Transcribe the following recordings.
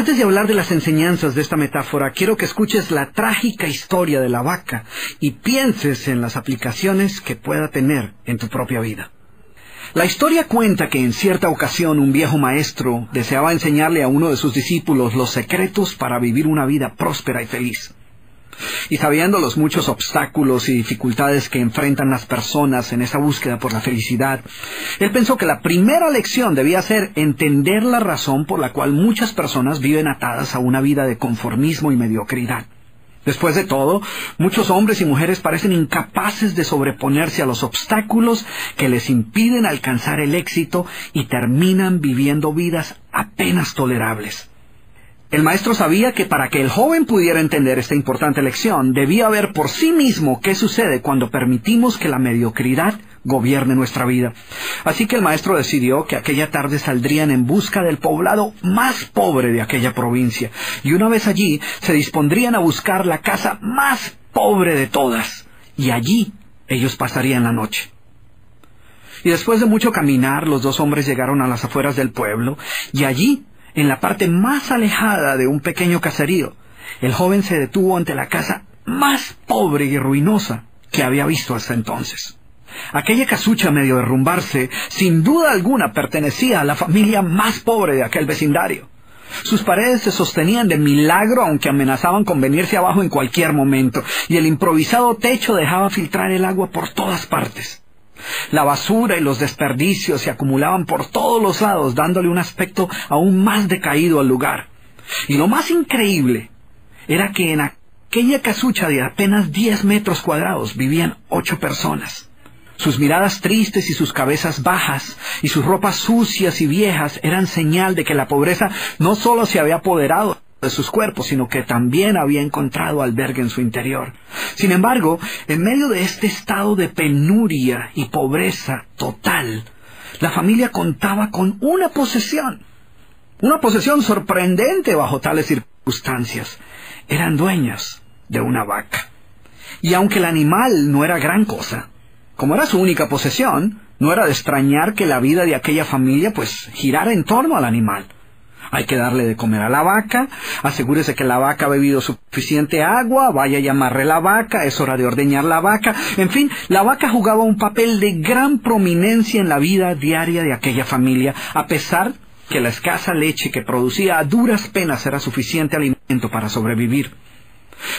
Antes de hablar de las enseñanzas de esta metáfora, quiero que escuches la trágica historia de la vaca y pienses en las aplicaciones que pueda tener en tu propia vida. La historia cuenta que en cierta ocasión un viejo maestro deseaba enseñarle a uno de sus discípulos los secretos para vivir una vida próspera y feliz. Y sabiendo los muchos obstáculos y dificultades que enfrentan las personas en esa búsqueda por la felicidad, él pensó que la primera lección debía ser entender la razón por la cual muchas personas viven atadas a una vida de conformismo y mediocridad. Después de todo, muchos hombres y mujeres parecen incapaces de sobreponerse a los obstáculos que les impiden alcanzar el éxito y terminan viviendo vidas apenas tolerables. El maestro sabía que para que el joven pudiera entender esta importante lección, debía ver por sí mismo qué sucede cuando permitimos que la mediocridad gobierne nuestra vida. Así que el maestro decidió que aquella tarde saldrían en busca del poblado más pobre de aquella provincia, y una vez allí se dispondrían a buscar la casa más pobre de todas, y allí ellos pasarían la noche. Y después de mucho caminar, los dos hombres llegaron a las afueras del pueblo, y allí, en la parte más alejada de un pequeño caserío, el joven se detuvo ante la casa más pobre y ruinosa que había visto hasta entonces. Aquella casucha, medio derrumbarse, sin duda alguna pertenecía a la familia más pobre de aquel vecindario. Sus paredes se sostenían de milagro, aunque amenazaban con venirse abajo en cualquier momento, y el improvisado techo dejaba filtrar el agua por todas partes. La basura y los desperdicios se acumulaban por todos los lados, dándole un aspecto aún más decaído al lugar. Y lo más increíble era que en aquella casucha de apenas 10 metros cuadrados vivían 8 personas. Sus miradas tristes y sus cabezas bajas y sus ropas sucias y viejas eran señal de que la pobreza no solo se había apoderado de sus cuerpos, sino que también había encontrado albergue en su interior. Sin embargo, en medio de este estado de penuria y pobreza total, la familia contaba con una posesión sorprendente bajo tales circunstancias. Eran dueños de una vaca. Y aunque el animal no era gran cosa, como era su única posesión, no era de extrañar que la vida de aquella familia girara en torno al animal. Hay que darle de comer a la vaca, asegúrese que la vaca ha bebido suficiente agua, vaya a llamarle la vaca, es hora de ordeñar la vaca. En fin, la vaca jugaba un papel de gran prominencia en la vida diaria de aquella familia, a pesar que la escasa leche que producía a duras penas era suficiente alimento para sobrevivir.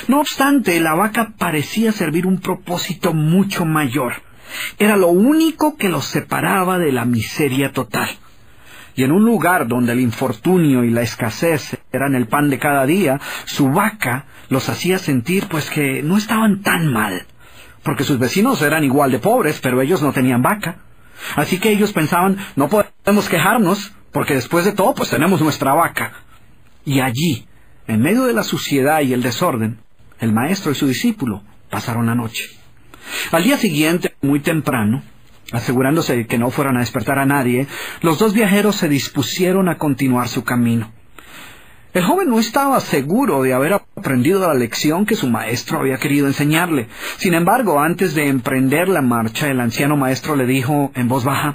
No obstante, la vaca parecía servir un propósito mucho mayor. Era lo único que los separaba de la miseria total. Y en un lugar donde el infortunio y la escasez eran el pan de cada día, su vaca los hacía sentir que no estaban tan mal, porque sus vecinos eran igual de pobres, pero ellos no tenían vaca. Así que ellos pensaban, no podemos quejarnos, porque después de todo tenemos nuestra vaca. Y allí, en medio de la suciedad y el desorden, el maestro y su discípulo pasaron la noche. Al día siguiente, muy temprano, asegurándose de que no fueran a despertar a nadie, los dos viajeros se dispusieron a continuar su camino. El joven no estaba seguro de haber aprendido la lección que su maestro había querido enseñarle. Sin embargo, antes de emprender la marcha, el anciano maestro le dijo en voz baja: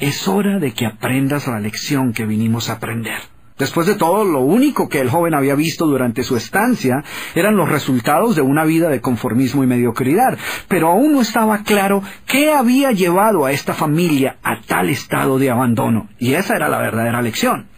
«Es hora de que aprendas la lección que vinimos a aprender». Después de todo, lo único que el joven había visto durante su estancia eran los resultados de una vida de conformismo y mediocridad, pero aún no estaba claro qué había llevado a esta familia a tal estado de abandono, y esa era la verdadera lección.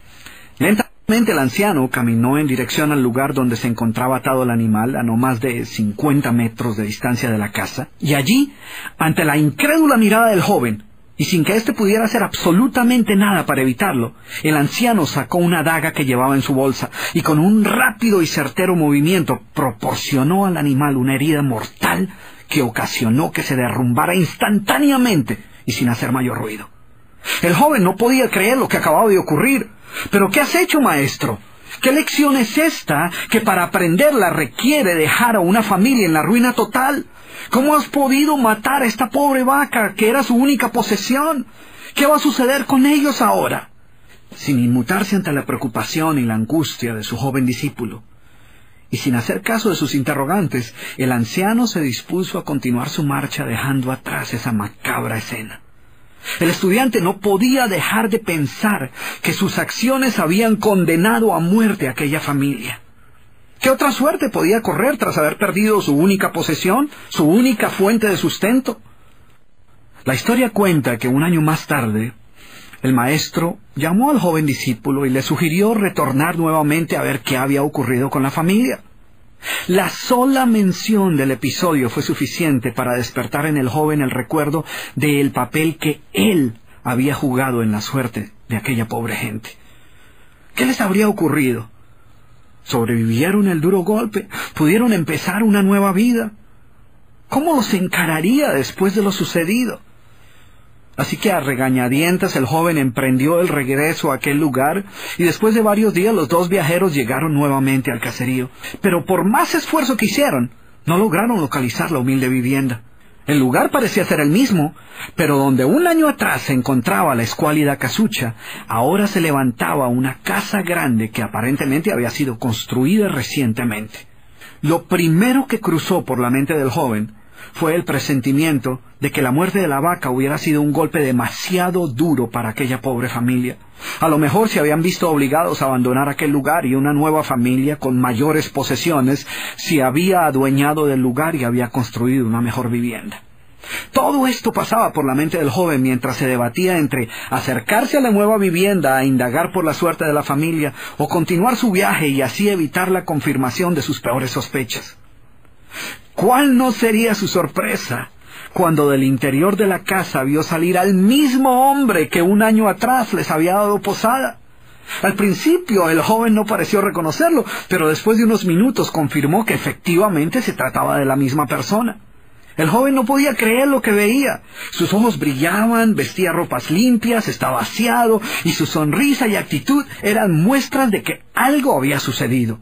Lentamente el anciano caminó en dirección al lugar donde se encontraba atado el animal, a no más de 50 metros de distancia de la casa, y allí, ante la incrédula mirada del joven, y sin que éste pudiera hacer absolutamente nada para evitarlo, el anciano sacó una daga que llevaba en su bolsa y con un rápido y certero movimiento proporcionó al animal una herida mortal que ocasionó que se derrumbara instantáneamente y sin hacer mayor ruido. El joven no podía creer lo que acababa de ocurrir. «¿Pero qué has hecho, maestro? ¿Qué lección es esta que para aprenderla requiere dejar a una familia en la ruina total? ¿Cómo has podido matar a esta pobre vaca que era su única posesión? ¿Qué va a suceder con ellos ahora?» Sin inmutarse ante la preocupación y la angustia de su joven discípulo, y sin hacer caso de sus interrogantes, el anciano se dispuso a continuar su marcha dejando atrás esa macabra escena. El estudiante no podía dejar de pensar que sus acciones habían condenado a muerte a aquella familia. ¿Qué otra suerte podía correr tras haber perdido su única posesión, su única fuente de sustento? La historia cuenta que un año más tarde, el maestro llamó al joven discípulo y le sugirió retornar nuevamente a ver qué había ocurrido con la familia. La sola mención del episodio fue suficiente para despertar en el joven el recuerdo del papel que él había jugado en la suerte de aquella pobre gente. ¿Qué les habría ocurrido? ¿Sobrevivieron el duro golpe? ¿Pudieron empezar una nueva vida? ¿Cómo los encararía después de lo sucedido? Así que a regañadientes el joven emprendió el regreso a aquel lugar y después de varios días los dos viajeros llegaron nuevamente al caserío. Pero por más esfuerzo que hicieron, no lograron localizar la humilde vivienda. El lugar parecía ser el mismo, pero donde un año atrás se encontraba la escuálida casucha, ahora se levantaba una casa grande que aparentemente había sido construida recientemente. Lo primero que cruzó por la mente del joven fue el presentimiento de que la muerte de la vaca hubiera sido un golpe demasiado duro para aquella pobre familia. A lo mejor se habían visto obligados a abandonar aquel lugar y una nueva familia con mayores posesiones se había adueñado del lugar y había construido una mejor vivienda. Todo esto pasaba por la mente del joven mientras se debatía entre acercarse a la nueva vivienda a indagar por la suerte de la familia o continuar su viaje y así evitar la confirmación de sus peores sospechas. ¿Cuál no sería su sorpresa cuando del interior de la casa vio salir al mismo hombre que un año atrás les había dado posada? Al principio el joven no pareció reconocerlo, pero después de unos minutos confirmó que efectivamente se trataba de la misma persona. El joven no podía creer lo que veía. Sus ojos brillaban, vestía ropas limpias, estaba aseado, y su sonrisa y actitud eran muestras de que algo había sucedido.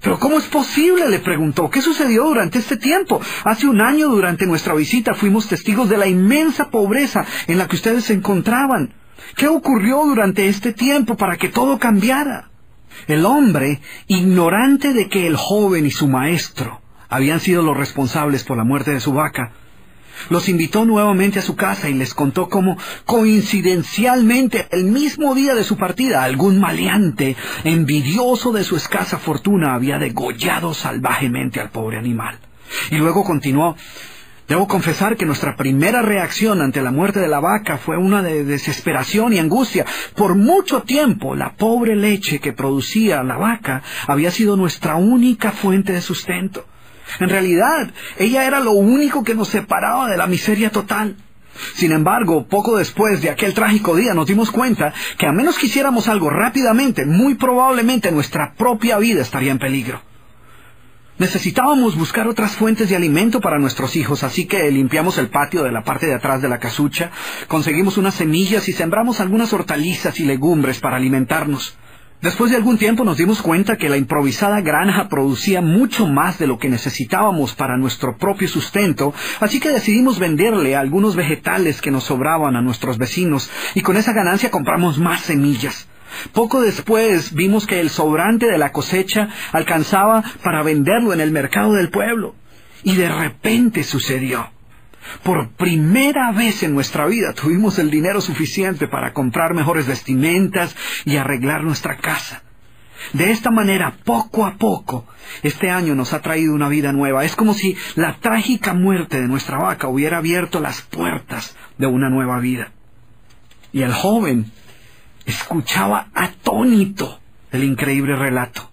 ¿Pero cómo es posible?, le preguntó. ¿Qué sucedió durante este tiempo? Hace un año, durante nuestra visita, fuimos testigos de la inmensa pobreza en la que ustedes se encontraban. ¿Qué ocurrió durante este tiempo para que todo cambiara? El hombre, ignorante de que el joven y su maestro habían sido los responsables por la muerte de su vaca, los invitó nuevamente a su casa y les contó cómo, coincidencialmente, el mismo día de su partida, algún maleante, envidioso de su escasa fortuna, había degollado salvajemente al pobre animal. Y luego continuó: debo confesar que nuestra primera reacción ante la muerte de la vaca fue una de desesperación y angustia. Por mucho tiempo, la pobre leche que producía la vaca había sido nuestra única fuente de sustento. En realidad, ella era lo único que nos separaba de la miseria total. Sin embargo, poco después de aquel trágico día nos dimos cuenta que a menos que hiciéramos algo rápidamente, muy probablemente nuestra propia vida estaría en peligro. Necesitábamos buscar otras fuentes de alimento para nuestros hijos, así que limpiamos el patio de la parte de atrás de la casucha, conseguimos unas semillas y sembramos algunas hortalizas y legumbres para alimentarnos. Después de algún tiempo nos dimos cuenta que la improvisada granja producía mucho más de lo que necesitábamos para nuestro propio sustento, así que decidimos venderle algunos vegetales que nos sobraban a nuestros vecinos, y con esa ganancia compramos más semillas. Poco después vimos que el sobrante de la cosecha alcanzaba para venderlo en el mercado del pueblo. Y de repente sucedió. Por primera vez en nuestra vida tuvimos el dinero suficiente para comprar mejores vestimentas y arreglar nuestra casa. De esta manera, poco a poco, este año nos ha traído una vida nueva. Es como si la trágica muerte de nuestra vaca hubiera abierto las puertas de una nueva vida. Y el joven escuchaba atónito el increíble relato.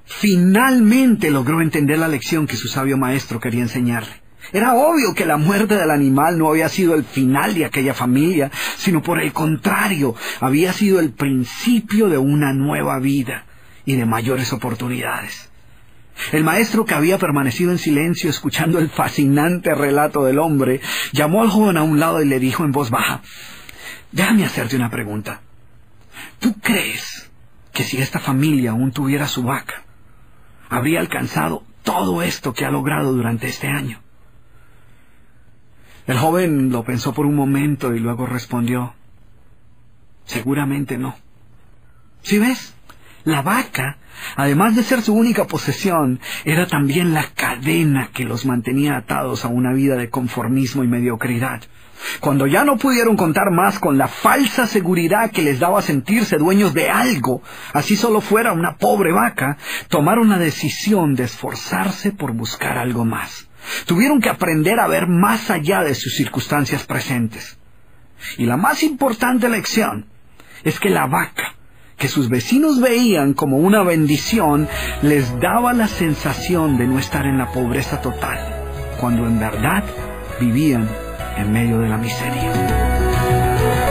Finalmente logró entender la lección que su sabio maestro quería enseñarle. Era obvio que la muerte del animal no había sido el final de aquella familia, sino por el contrario, había sido el principio de una nueva vida y de mayores oportunidades. El maestro, que había permanecido en silencio escuchando el fascinante relato del hombre, llamó al joven a un lado y le dijo en voz baja: déjame hacerte una pregunta. ¿Tú crees que si esta familia aún tuviera su vaca, habría alcanzado todo esto que ha logrado durante este año? El joven lo pensó por un momento y luego respondió: seguramente no. ¿Sí ves? La vaca, además de ser su única posesión, era también la cadena que los mantenía atados a una vida de conformismo y mediocridad. Cuando ya no pudieron contar más con la falsa seguridad que les daba sentirse dueños de algo, así solo fuera una pobre vaca, tomaron la decisión de esforzarse por buscar algo más. Tuvieron que aprender a ver más allá de sus circunstancias presentes. Y la más importante lección es que la vaca, que sus vecinos veían como una bendición, les daba la sensación de no estar en la pobreza total, cuando en verdad vivían en medio de la miseria.